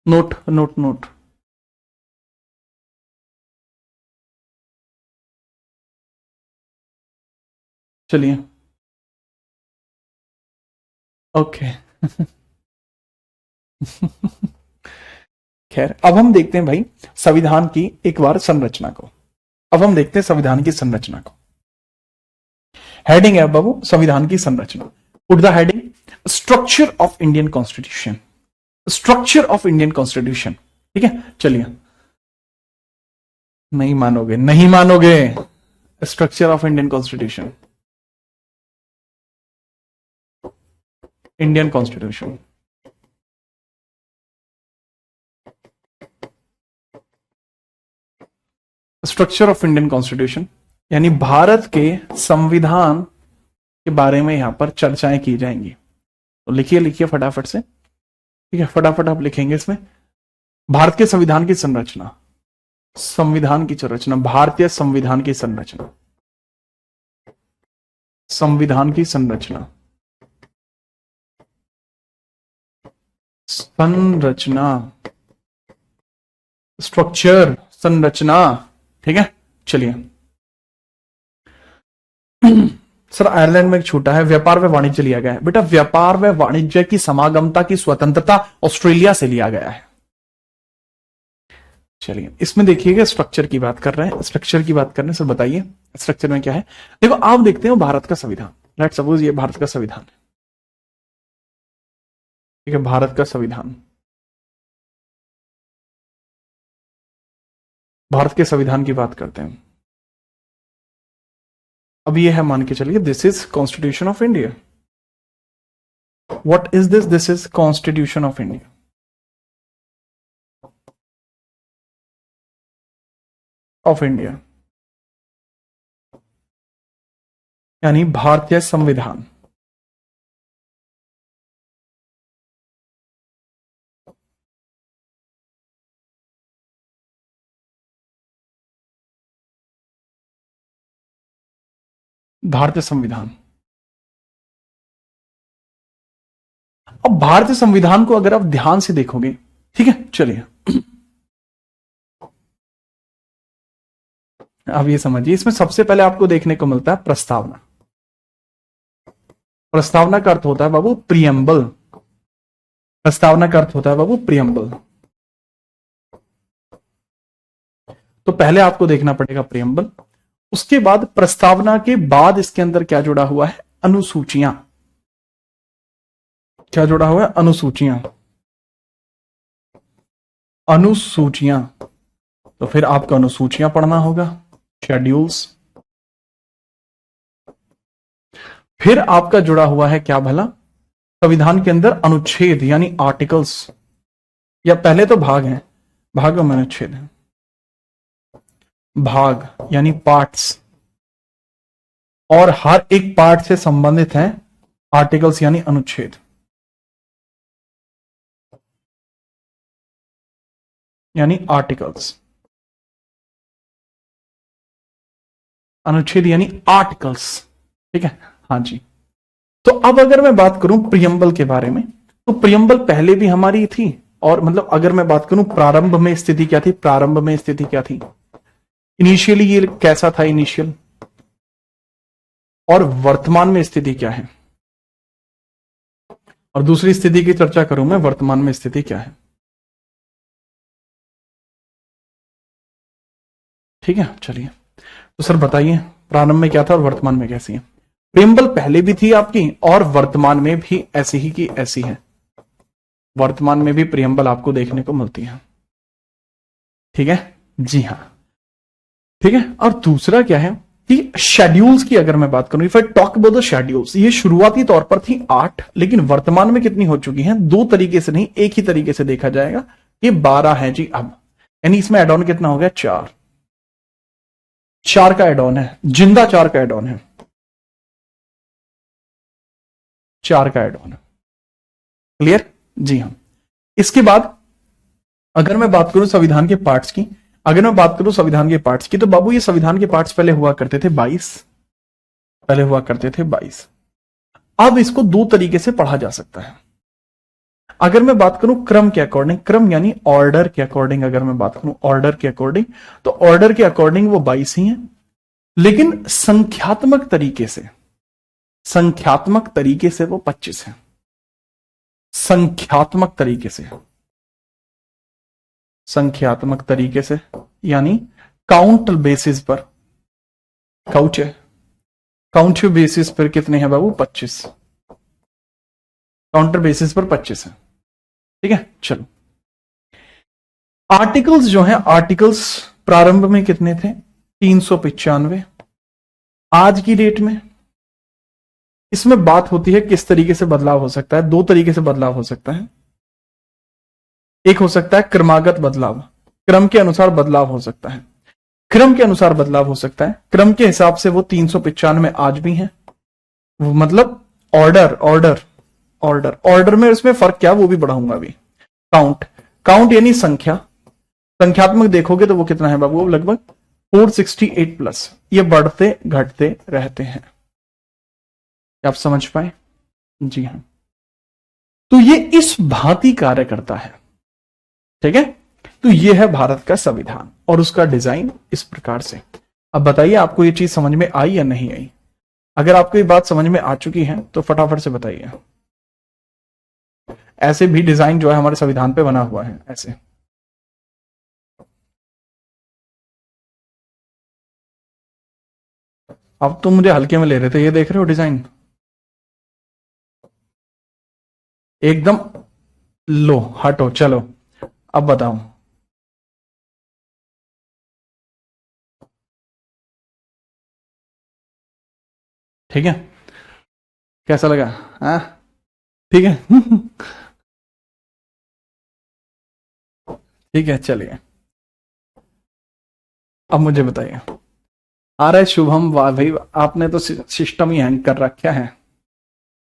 Speaker 1: Note note note. चलिए, ओके। खैर, अब हम देखते हैं भाई संविधान की एक बार संरचना को। अब हम देखते हैं संविधान की संरचना को। हेडिंग है बाबू संविधान की संरचना। Put the heading structure of Indian constitution. Structure of Indian constitution. ठीक है, चलिए। नहीं मानोगे, नहीं मानोगे। Structure of Indian constitution, Indian constitution. Structure of Indian constitution यानी भारत के संविधान के बारे में यहां पर चर्चाएं की जाएंगी। तो लिखिए लिखिए फटाफट से। ठीक है, फटाफट आप लिखेंगे इसमें। भारत के संविधान की संरचना, संविधान की संरचना, भारतीय संविधान की संरचना, संविधान की संरचना, संरचना, स्ट्रक्चर, संरचना। ठीक है, चलिए। सर आयरलैंड में एक छोटा है, व्यापार व वाणिज्य लिया गया है। बेटा व्यापार व वाणिज्य की समागमता की स्वतंत्रता ऑस्ट्रेलिया से लिया गया है। चलिए, इसमें देखिएगा स्ट्रक्चर की बात कर रहे हैं, स्ट्रक्चर की बात कर रहे हैं। सर बताइए स्ट्रक्चर में क्या है। देखो आप देखते हो भारत का संविधान, लेट्स सपोज ये भारत का संविधान है। ठीक है, भारत का संविधान, भारत के संविधान की बात करते हैं। अब ये है, मान के चलिए this is constitution of India. What is this? This is constitution of India. Of India यानी भारतीय संविधान। भारतीय संविधान। अब भारतीय संविधान को अगर आप ध्यान से देखोगे, ठीक है, चलिए अब ये समझिए, इसमें सबसे पहले आपको देखने को मिलता है प्रस्तावना। प्रस्तावना का अर्थ होता है बाबू प्रियम्बल। प्रस्तावना का अर्थ होता है बाबू प्रियम्बल। तो पहले आपको देखना पड़ेगा प्रियम्बल, उसके बाद प्रस्तावना के बाद इसके अंदर क्या जुड़ा हुआ है? अनुसूचियां। क्या जुड़ा हुआ है? अनुसूचियां। अनुसूचियां, तो फिर आपको अनुसूचियां पढ़ना होगा, शेड्यूल्स। फिर आपका जुड़ा हुआ है क्या भला? संविधान के अंदर अनुच्छेद यानी आर्टिकल्स, या पहले तो भाग हैं, भागों में अनुच्छेद है, भाग यानी पार्ट्स, और हर एक पार्ट से संबंधित है आर्टिकल्स यानी अनुच्छेद। यानी आर्टिकल्स, अनुच्छेद यानी आर्टिकल्स। ठीक है, हाँ जी। तो अब अगर मैं बात करूं प्रियम्बल के बारे में, तो प्रियम्बल पहले भी हमारी थी, और मतलब अगर मैं बात करूं प्रारंभ में स्थिति क्या थी, प्रारंभ में स्थिति क्या थी, इनिशियली ये कैसा था इनिशियल, और वर्तमान में स्थिति क्या है, और दूसरी स्थिति की चर्चा करूं मैं, वर्तमान में स्थिति क्या है। ठीक है, चलिए। तो सर बताइए प्रारंभ में क्या था और वर्तमान में कैसी है? प्रियम्बल पहले भी थी आपकी, और वर्तमान में भी ऐसी ही की ऐसी है। वर्तमान में भी प्रियम्बल आपको देखने को मिलती है। ठीक है, जी हाँ, ठीक है। और दूसरा क्या है कि शेड्यूल्स की अगर मैं बात करूं, if I talk about the schedules, ये शुरुआती तौर पर थी 8, लेकिन वर्तमान में कितनी हो चुकी हैं? 2 तरीके से नहीं, एक ही तरीके से देखा जाएगा, ये 12 है जी अब। यानी इसमें एड ऑन कितना हो गया? 4। 4 का एड ऑन है, जिंदा 4 का एड ऑन है, 4 का एड ऑन है। क्लियर? जी हाँ। इसके बाद अगर मैं बात करूं संविधान के पार्ट्स की, अगर मैं बात करूं संविधान के पार्ट्स की, तो बाबू ये संविधान के पार्ट्स पहले हुआ करते थे 22, पहले हुआ करते थे 22। अब इसको 2 तरीके से पढ़ा जा सकता है। अगर मैं बात करूं क्रम के अकॉर्डिंग, क्रम यानी ऑर्डर के अकॉर्डिंग, अगर मैं बात करूं ऑर्डर के अकॉर्डिंग, तो ऑर्डर के अकॉर्डिंग वो 22 ही है, लेकिन संख्यात्मक तरीके से, संख्यात्मक तरीके से वो 25 है। संख्यात्मक तरीके से, संख्यात्मक तरीके से यानी काउंट बेसिस पर, काउंट है, काउंट बेसिस पर कितने हैं बाबू? 25। काउंटर बेसिस पर 25 है। ठीक है, चलो। आर्टिकल्स जो हैं, आर्टिकल्स प्रारंभ में कितने थे? 395। आज की डेट में इसमें बात होती है किस तरीके से बदलाव हो सकता है? 2 तरीके से बदलाव हो सकता है। एक हो सकता है क्रमागत बदलाव, क्रम के अनुसार बदलाव हो सकता है, क्रम के अनुसार बदलाव हो सकता है। क्रम के हिसाब से वो 395 आज भी है, वो मतलब ऑर्डर, ऑर्डर, ऑर्डर, ऑर्डर में इसमें फर्क क्या, वो भी बढ़ाऊंगा अभी। काउंट, काउंट यानी संख्या, संख्यात्मक देखोगे तो वो कितना है बाबू? लगभग 468 प्लस। ये बढ़ते घटते रहते हैं, आप समझ पाए? जी हाँ। तो ये इस भांति कार्य करता है। ठीक है, तो ये है भारत का संविधान और उसका डिजाइन इस प्रकार से। अब बताइए आपको ये चीज समझ में आई या नहीं आई? अगर आपको ये बात समझ में आ चुकी है तो फटाफट से बताइए। ऐसे भी डिजाइन जो है हमारे संविधान पे बना हुआ है ऐसे। अब तुम मुझे हल्के में ले रहे थे, ये देख रहे हो डिजाइन एकदम। लो हटो, चलो अब बताओ। ठीक है, कैसा लगा? हाँ, ठीक है। ठीक है, चलिए अब मुझे बताइए। अरे शुभम, वाह भाई, आपने तो सिस्टम ही हैंग कर रखा है,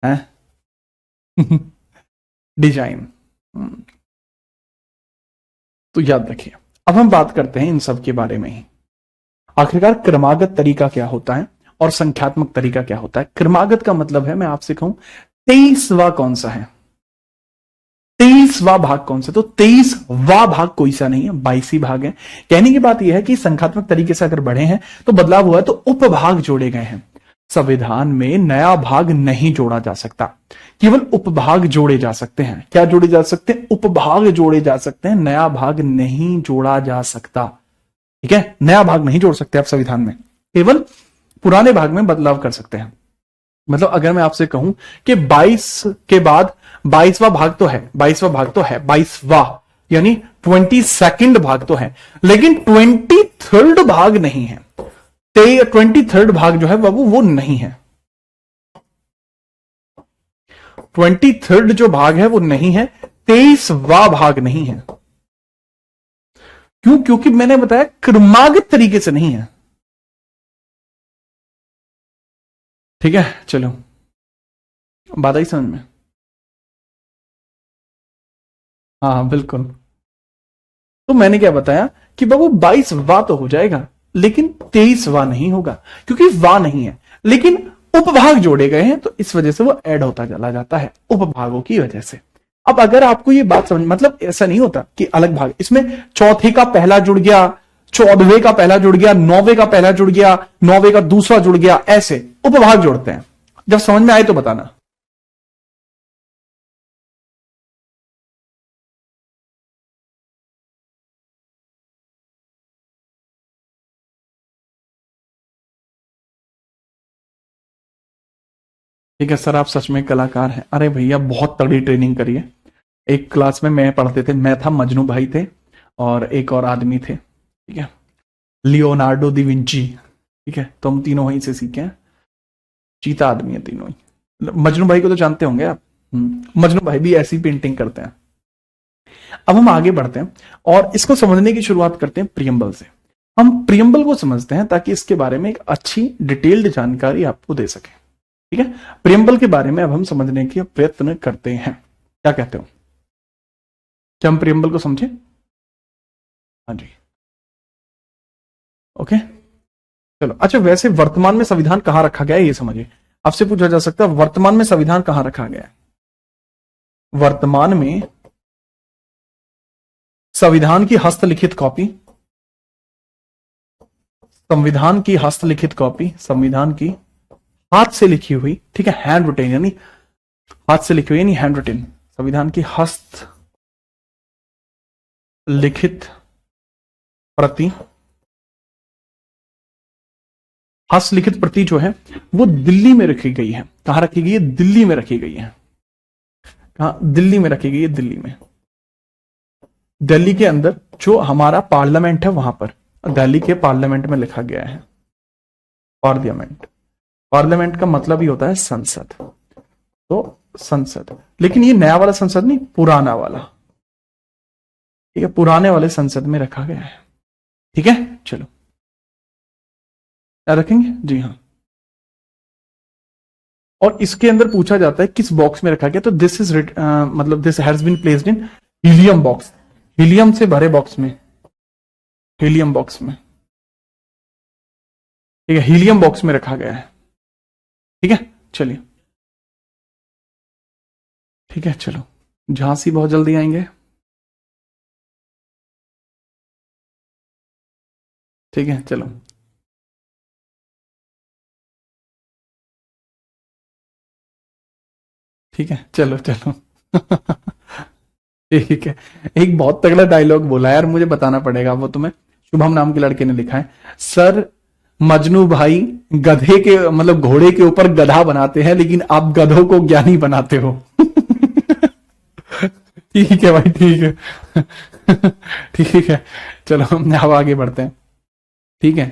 Speaker 1: हैं? डिजाइन। तो याद रखिए, अब हम बात करते हैं इन सब के बारे में ही। आखिरकार क्रमागत तरीका क्या होता है और संख्यात्मक तरीका क्या होता है? क्रमागत का मतलब है, मैं आपसे कहूं 23वां कौन सा है? 23वां भाग कौन सा? तो 23वां भाग कोई सा नहीं है, 22 भाग है। कहने की बात यह है कि संख्यात्मक तरीके से अगर बढ़े हैं तो बदलाव हुआ है, तो उपभाग जोड़े गए हैं। संविधान में नया भाग नहीं जोड़ा जा सकता, केवल उपभाग जोड़े जा सकते हैं। क्या जोड़े जा सकते हैं? उपभाग जोड़े जा सकते हैं, नया भाग नहीं जोड़ा जा सकता। ठीक है, नया भाग नहीं जोड़ सकते आप संविधान में, केवल पुराने भाग में बदलाव कर सकते हैं। मतलब अगर मैं आपसे कहूं कि 22 के बाद 22वां भाग तो है, 22वां भाग तो है, 22वां यानी 22nd भाग तो है, लेकिन 23rd भाग नहीं है। 23rd भाग जो है बाबू वो नहीं है। 23rd जो भाग है वो नहीं है, 23वां भाग नहीं है। क्यों? क्योंकि मैंने बताया क्रमागत तरीके से नहीं है। ठीक है, चलो बात आई समझ में? हाँ बिल्कुल। तो मैंने क्या बताया कि बाबू 22वां तो हो जाएगा, लेकिन 23वां नहीं होगा, क्योंकि वां नहीं है, लेकिन उपभाग जोड़े गए हैं, तो इस वजह से वो ऐड होता चला जाता है, उपभागों की वजह से। अब अगर आपको ये बात समझ, मतलब ऐसा नहीं होता कि अलग भाग, इसमें चौथे का पहला जुड़ गया, 14वें का पहला जुड़ गया, 9वें का पहला जुड़ गया, 9वें का दूसरा जुड़ गया, ऐसे उपभाग जोड़ते हैं। जब समझ में आए तो बताना। ठीक है सर, आप सच में कलाकार हैं। अरे भैया बहुत तगड़ी ट्रेनिंग करिए, एक क्लास में मैं पढ़ते थे, मैं था, मजनू भाई थे और एक और आदमी थे, ठीक है, लियोनार्डो दी विंची, ठीक है, तो हम तीनों वहीं से सीखे हैं। चीता आदमी है तीनों ही। मजनू भाई को तो जानते होंगे आप। मजनू भाई भी ऐसी पेंटिंग करते हैं। अब हम आगे बढ़ते हैं और इसको समझने की शुरुआत करते हैं प्रियम्बल से। हम प्रियम्बल को समझते हैं ताकि इसके बारे में एक अच्छी डिटेल्ड जानकारी आपको दे सके, ठीक है। प्रियम्बल के बारे में अब हम समझने के प्रयत्न करते हैं। क्या कहते हो, क्या हम प्रियम्बल को समझे? हाँ जी, ओके, चलो। अच्छा, वैसे वर्तमान में संविधान कहां रखा गया है ये समझिए। आपसे पूछा जा सकता है वर्तमान में संविधान कहां रखा गया है। वर्तमान में संविधान की हस्तलिखित कॉपी, संविधान की हस्तलिखित कॉपी, संविधान की हाथ से लिखी हुई, ठीक है, हैंड रिटेन, यानी हाथ से लिखी हुई यानी हैंड रिटेन, संविधान की हस्त लिखित प्रति, हस्तलिखित प्रति जो है वो दिल्ली में रखी गई है। कहां रखी गई है? दिल्ली में रखी गई है। कहां? दिल्ली में रखी गई है, दिल्ली में। दिल्ली के अंदर जो हमारा पार्लियामेंट है वहां पर, दिल्ली के पार्लियामेंट में लिखा गया है। पार्लियामेंट, पार्लियामेंट का मतलब ही होता है संसद, तो संसद, लेकिन ये नया वाला संसद नहीं, पुराना वाला, ठीक है, पुराने वाले संसद में रखा गया है, ठीक है। चलो, क्या रखेंगे? जी हाँ। और इसके अंदर पूछा जाता है किस बॉक्स में रखा गया, तो दिस इज मतलब this has been placed in helium box, helium से भरे बॉक्स में, हीलियम बॉक्स में, ठीक है, हीलियम बॉक्स में रखा गया है, ठीक है। चलिए, ठीक है, चलो, झांसी बहुत जल्दी आएंगे, ठीक है, चलो, ठीक है, चलो चलो। ठीक है, एक बहुत तगड़ा डायलॉग बोला यार, मुझे बताना पड़ेगा, वो तुम्हें शुभम नाम के लड़के ने लिखा है। सर, मजनू भाई गधे के मतलब घोड़े के ऊपर गधा बनाते हैं, लेकिन आप गधों को ज्ञानी बनाते हो। ठीक है भाई, ठीक है। ठीक है, चलो हम अब आगे बढ़ते हैं, ठीक है।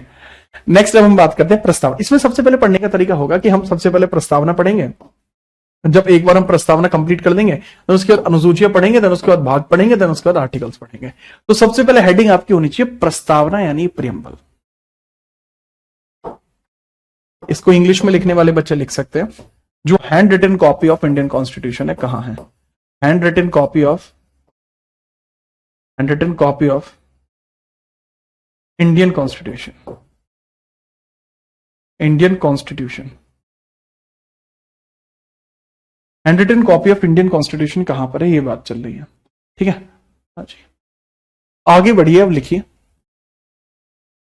Speaker 1: नेक्स्ट अब हम बात करते हैं प्रस्तावना। इसमें सबसे पहले पढ़ने का तरीका होगा कि हम सबसे पहले प्रस्तावना पढ़ेंगे। जब एक बार हम प्रस्तावना कंप्लीट कर देंगे तो उसके बाद अनुसूचियां पढ़ेंगे, देन उसके बाद भाग पढ़ेंगे, देन उसके बाद आर्टिकल्स पढ़ेंगे। तो सबसे पहले हेडिंग आपकी होनी चाहिए प्रस्तावना यानी प्रियम्बल। इसको इंग्लिश में लिखने वाले बच्चे लिख सकते हैं। जो handwritten copy of Indian constitution है, कहां है? Handwritten copy of, handwritten copy of Indian constitution, Indian constitution, handwritten copy of Indian constitution कहां पर है, ये बात चल रही है, ठीक है। हाँ जी, आगे बढ़िए, अब लिखिए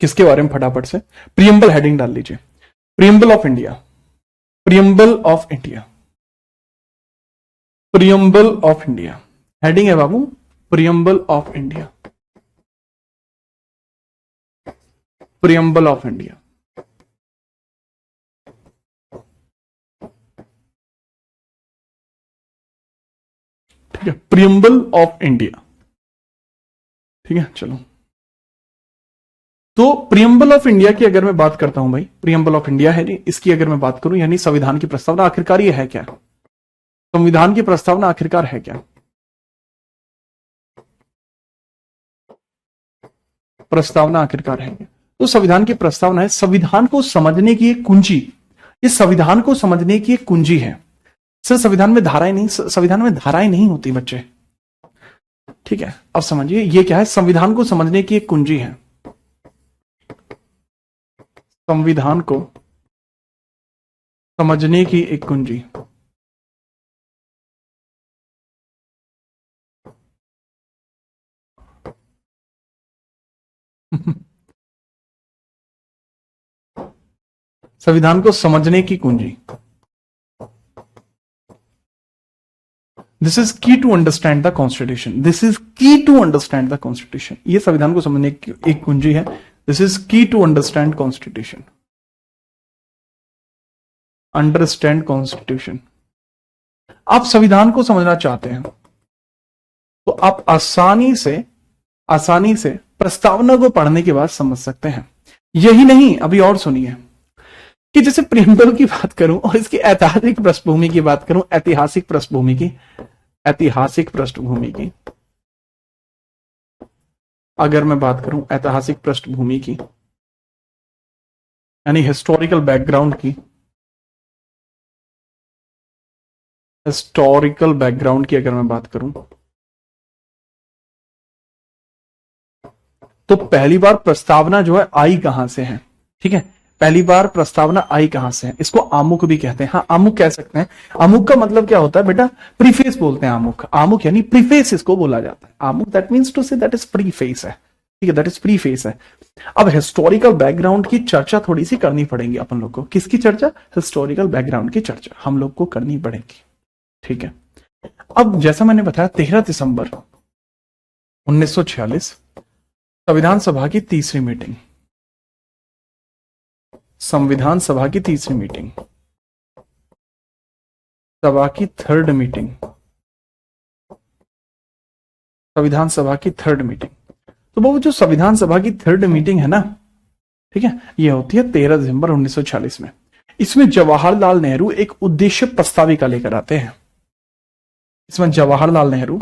Speaker 1: किसके बारे में फटाफट से। प्रियम्बल हेडिंग डाल लीजिए, preamble of India, preamble of India, preamble of India, heading है बाबू preamble of India, preamble of India, ठीक है, प्रियम्बल ऑफ इंडिया, ठीक है। चलो, तो प्रियम्बल ऑफ इंडिया की अगर मैं बात करता हूं भाई, प्रियम्बल ऑफ इंडिया है जी, इसकी अगर मैं बात करूं यानी संविधान की प्रस्तावना, आखिरकार ये है क्या? संविधान की प्रस्तावना आखिरकार है क्या? प्रस्तावना आखिरकार है क्या? तो संविधान की प्रस्तावना है संविधान को समझने की एक कुंजी, इस संविधान को समझने की एक कुंजी है। सर, संविधान में धाराएं नहीं, संविधान में धाराएं नहीं होती बच्चे, ठीक है। अब समझिए ये क्या है, संविधान को समझने की एक कुंजी है, संविधान को समझने की एक कुंजी। संविधान को समझने की कुंजी, this is key to understand the constitution, this is key to understand the constitution, ये संविधान को समझने की एक कुंजी है। This is key to understand constitution, understand constitution. आप संविधान को समझना चाहते हैं, आप आसानी से प्रस्तावना को पढ़ने के बाद समझ सकते हैं। यही नहीं, अभी और सुनिए कि जैसे प्रियम्बल की बात करूं और इसकी ऐतिहासिक पृष्ठभूमि की बात करूं, ऐतिहासिक पृष्ठभूमि की अगर मैं बात करूं ऐतिहासिक पृष्ठभूमि की, यानी हिस्टोरिकल बैकग्राउंड की अगर मैं बात करूं, तो पहली बार प्रस्तावना जो है आई कहां से है? ठीक है, पहली बार प्रस्तावना आई कहां से है? इसको आमुख भी कहते हैं। हाँ, आमुख कह सकते हैं। आमुख का मतलब क्या होता है बेटा? प्रीफेस बोलते हैं आमुख यानी प्रीफेस इसको बोला जाता है। आमुख that means to say that is preface है। ठीक है, दैट इज प्रीफेस है। अब हिस्टोरिकल बैकग्राउंड की चर्चा थोड़ी सी करनी पड़ेगी अपन लोग को। किसकी चर्चा? हिस्टोरिकल बैकग्राउंड की चर्चा हम लोग को करनी पड़ेगी। ठीक है, अब जैसा मैंने बताया 13 दिसंबर 1946 संविधान सभा की तीसरी मीटिंग, संविधान सभा की तीसरी मीटिंग, सभा की थर्ड मीटिंग, संविधान सभा की थर्ड मीटिंग। तो वो जो संविधान सभा की थर्ड मीटिंग है ना, ठीक है, ये होती है 13 दिसंबर 1946 में। इसमें जवाहरलाल नेहरू एक उद्देश्य प्रस्ताविका लेकर आते हैं। इसमें जवाहरलाल नेहरू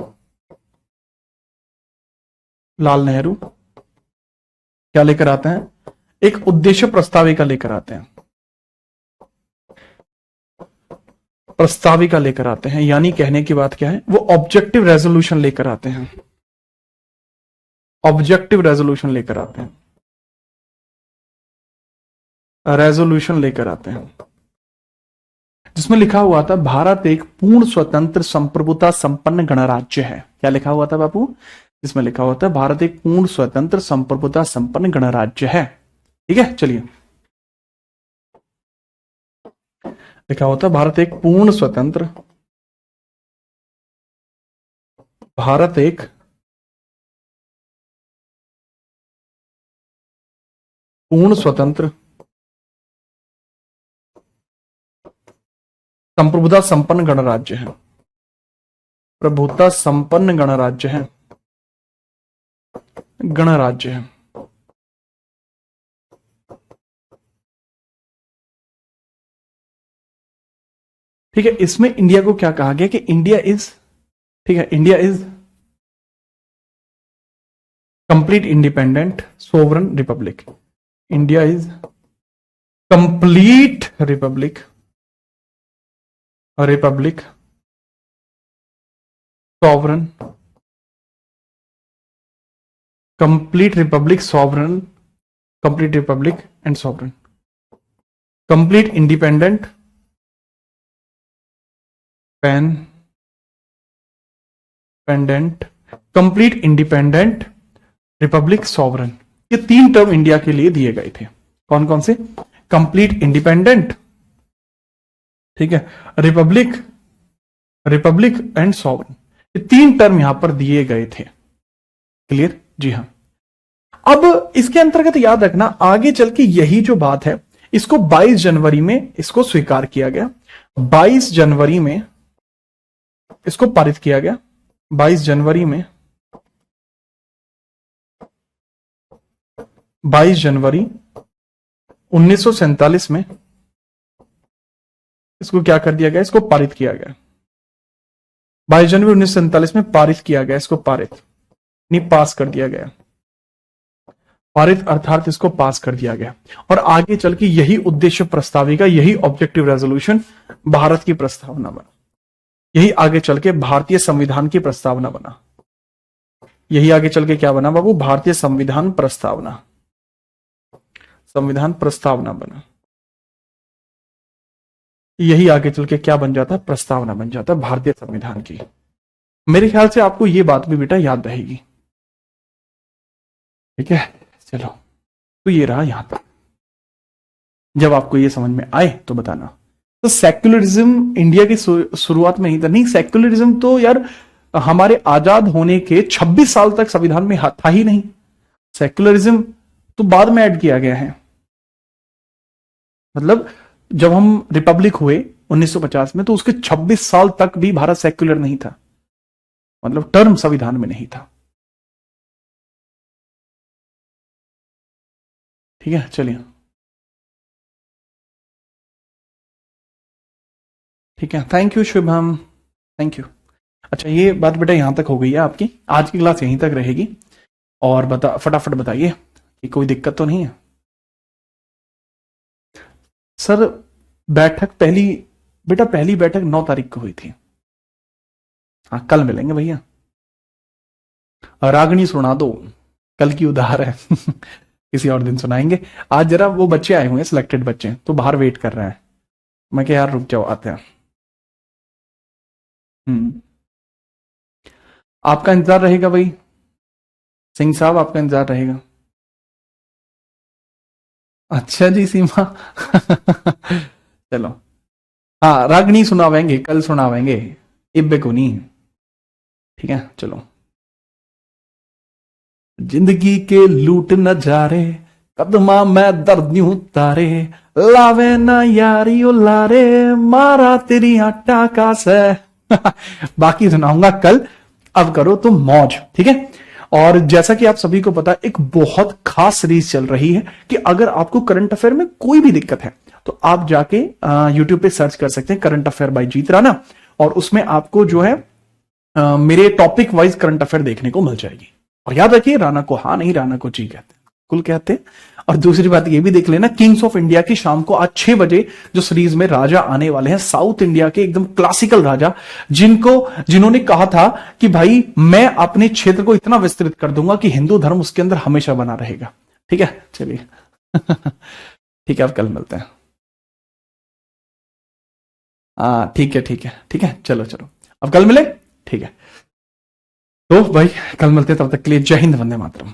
Speaker 1: क्या लेकर आते हैं? एक उद्देश्य प्रस्ताविका लेकर आते हैं। प्रस्ताविका लेकर आते हैं, यानी कहने की बात क्या है? वो ऑब्जेक्टिव रेजोल्यूशन लेकर आते हैं। ऑब्जेक्टिव रेजोल्यूशन लेकर आते हैं, रेजोल्यूशन लेकर आते हैं, जिसमें लिखा हुआ था भारत एक पूर्ण स्वतंत्र संप्रभुता संपन्न गणराज्य है। क्या लिखा हुआ था बापू? जिसमें लिखा हुआ था भारत एक पूर्ण स्वतंत्र संप्रभुता संपन्न गणराज्य है। ठीक है, चलिए, लिखा होता भारत एक पूर्ण स्वतंत्र, भारत एक पूर्ण स्वतंत्र संप्रभुता संपन्न गणराज्य है। प्रभुता संपन्न गणराज्य है, गणराज्य है। ठीक है, इसमें इंडिया को क्या कहा गया कि इंडिया इज, ठीक है, India is complete independent sovereign Republic. India is complete Republic sovereign, complete Republic sovereign, complete Republic and sovereign, complete independent complete independent Republic sovereign. ये तीन टर्म इंडिया के लिए दिए गए थे। कौन कौन से? कंप्लीट इंडिपेंडेंट, ठीक है, रिपब्लिक एंड सॉवरन, ये तीन टर्म यहां पर दिए गए थे। क्लियर? जी हां। अब इसके अंतर्गत याद रखना, आगे चल के यही जो बात है, इसको 22 जनवरी में इसको स्वीकार किया गया। 22 जनवरी में इसको पारित किया गया। 22 जनवरी 1947 में इसको क्या कर दिया गया? इसको पारित किया गया। 22 जनवरी 1947 में पारित किया गया। इसको पारित नहीं, पास कर दिया गया। पारित अर्थात इसको पास कर दिया गया। और आगे चल के यही उद्देश्य प्रस्ताविका, यही ऑब्जेक्टिव रेजोल्यूशन भारत की प्रस्तावना बना। यही आगे चल के भारतीय संविधान की प्रस्तावना बना। यही आगे चल के क्या बना बाबू? भारतीय संविधान प्रस्तावना, संविधान प्रस्तावना बना। यही आगे चल के क्या बन जाता? प्रस्तावना बन जाता भारतीय संविधान की। मेरे ख्याल से आपको ये बात भी बेटा याद रहेगी। ठीक है, चलो, तो ये रहा यहां तक। जब आपको ये समझ में आए तो बताना। तो सेक्युलरिज्म इंडिया की शुरुआत में ही था। नहीं, सेक्युलरिज्म तो यार हमारे आजाद होने के 26 साल तक संविधान में था ही नहीं। सेक्युलरिज्म तो बाद में ऐड किया गया है। मतलब जब हम रिपब्लिक हुए 1950 में, तो उसके 26 साल तक भी भारत सेक्युलर नहीं था। मतलब टर्म संविधान में नहीं था। ठीक है, चलिए, ठीक है, thank you Shubham, thank you. अच्छा, ये बात बेटा यहां तक हो गई है आपकी, आज की क्लास यहीं तक रहेगी। और बता, फटाफट बताइए कि कोई दिक्कत तो नहीं है। सर बैठक पहली, बेटा पहली बैठक 9 तारीख को हुई थी। हाँ, कल मिलेंगे भैया। रागनी सुना दो, कल की उधार है। किसी और दिन सुनाएंगे। आज जरा वो बच्चे आए हुए हैं, सिलेक्टेड बच्चे, तो बाहर वेट कर रहे हैं। मैं क्या यार रुक जाओ, आते हैं। हम्म, आपका इंतजार रहेगा भाई, सिंह साहब, आपका इंतजार रहेगा। अच्छा जी सीमा। चलो, हाँ रागनी सुनावेंगे, कल सुनावेंगे, इब्बे को नहीं। ठीक है, चलो। जिंदगी के लूट नजारे, कदमा मैं दर्द यूं तारे, लावे ना यारी ओ लारे, मारा तेरी टाका से। बाकी सुनाऊंगा कल, अब करो तुम मौज, ठीक है। और जैसा कि आप सभी को पता है, एक बहुत खास सीरीज चल रही है कि अगर आपको करंट अफेयर में कोई भी दिक्कत है तो आप जाके यूट्यूब पे सर्च कर सकते हैं करंट अफेयर बाय जीत राणा, और उसमें आपको जो है मेरे टॉपिक वाइज करंट अफेयर देखने को मिल जाएगी। और याद रखिए, राणा को हाँ नहीं, राणा को जी कहते हैं, कुल कहते हैं। और दूसरी बात ये भी देख लेना, किंग्स ऑफ इंडिया की शाम को आज 6 बजे जो सीरीज में राजा आने वाले हैं, साउथ इंडिया के एकदम क्लासिकल राजा, जिन्होंने कहा था कि भाई मैं अपने क्षेत्र को इतना विस्तृत कर दूंगा कि हिंदू धर्म उसके अंदर हमेशा बना रहेगा। ठीक है, चलिए। ठीक है, अब कल मिलते हैं। हाँ ठीक है, ठीक है, ठीक है, चलो चलो, अब कल मिले। ठीक है, तो भाई कल मिलते हैं, तब तक के लिए जय हिंद, वंदे मातरम।